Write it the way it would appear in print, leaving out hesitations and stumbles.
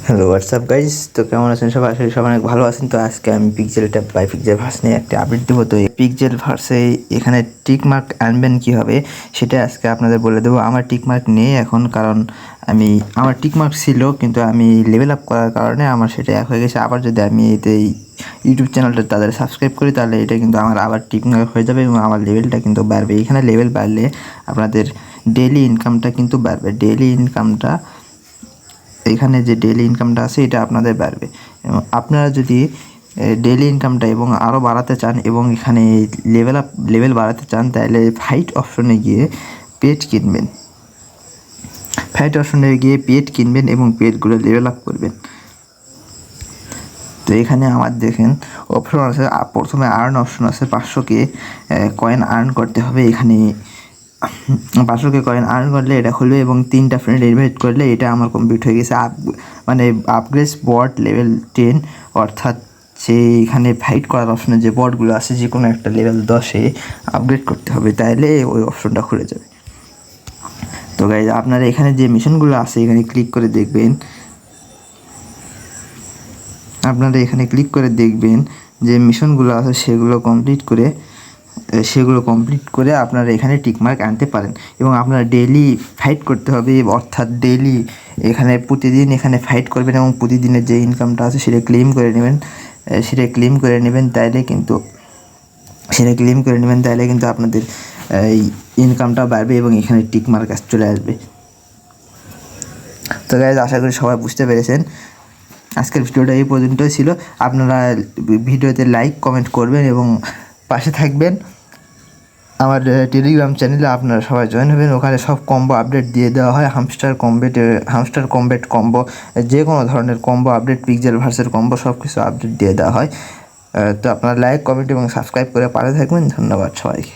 Hello WhatsApp guys, তো কেমন আছেন সবাই? আসলে সবাই অনেক ভালো আছেন। তো আজকে আমি পিক্সেল ট্যাব বাই পিক্সেল ভার্স নিয়ে একটা আপডেট দেবো। তো এই পিক্সেল ভার্সে এখানে টিক মার্ক আনবেন কীভাবে সেটা আজকে আপনাদের বলে দেবো। আমার টিক মার্ক নেই এখন, কারণ আমার টিক মার্ক ছিল, কিন্তু আমি লেভেল আপ করার কারণে আমার সেটা এক হয়ে গেছে। আবার যদি আমি এতে ইউটিউব চ্যানেলটা তাদের সাবস্ক্রাইব করি, তাহলে এটা কিন্তু আমার আবার টিক মার্ক হয়ে যাবে এবং আমার লেভেলটা কিন্তু বাড়বে। এখানে লেভেল বাড়লে আপনাদের ডেইলি ইনকামটা কিন্তু বাড়বে। ডেইলি ইনকামটা, এখানে যে ডেইলি ইনকামটা আছে এটা আপনাদের বাড়বে। এবং আপনারা যদি ডেইলি ইনকামটা এবং আরও বাড়াতে চান এবং এখানে লেভেল বাড়াতে চান, তাহলে ফাইট অপশনে গিয়ে পেট কিনবেন। ফাইট অপশনে গিয়ে পেট কিনবেন এবং পেটগুলো লেভেল আপ করবেন। তো এখানে আমার দেখেন অপশন আছে, প্রথমে আর্ন অপশন আছে। 500কে কয়েন আর্ন করতে হবে। এখানে 500কে কয়েন আর্ন করলে এটা খুলবে এবং 3টা ফ্রেন্ড ইনভাইট করলে এটা আমার কমপ্লিট হয়ে গেছে। আপগ্রেড বট লেভেল 10, অর্থাৎ যে এখানে ফাইট করার অপশনে যে বটগুলো আছে যে কোনো একটা লেভেল 10-এ আপগ্রেড করতে হবে, তাইলে ওই অপশনটা খুলে যাবে। তো গাইজ, আপনারা এখানে যে মিশনগুলো আছে এখানে ক্লিক করে দেখবেন। আপনারা এখানে ক্লিক করে দেখবেন যে মিশনগুলো আছে সেগুলো কমপ্লিট করে আপনারা এখানে টিকমার্ক আনতে পারেন। এবং আপনারা ডেইলি ফাইট করতে হবে, অর্থাৎ ডেইলি প্রতিদিন এখানে ফাইট করবেন এবং প্রতিদিনের যে ইনকামটা আছে সেটা ক্লেম করে নেবেন। তাইলে কিন্তু আপনাদের এই ইনকামটা বাড়বে এবং এখানে টিকমার্ক চলে আসবে। তো গাইজ, আশা করি সবাই বুঝতে পেরেছেন। আজকের ভিডিওটা এই পর্যন্তই ছিল। আপনারা ভিডিওতে লাইক কমেন্ট করবেন এবং পাশে থাকবেন। আমার টেলিগ্রাম চ্যানেলে আপনারা সবাই জয়েন হবেন। ওখানে সব কম্বো আপডেট দিয়ে দেওয়া হয়। হামস্টার কম্বেট কম্বো, যে কোনো ধরনের কম্বো আপডেট, পিক্সেল ভার্সের কম্বো সব কিছু আপডেট দিয়ে দেওয়া হয়। তো আপনারা লাইক কমেন্ট এবং সাবস্ক্রাইব করে পাশে থাকবেন। ধন্যবাদ সবাইকে।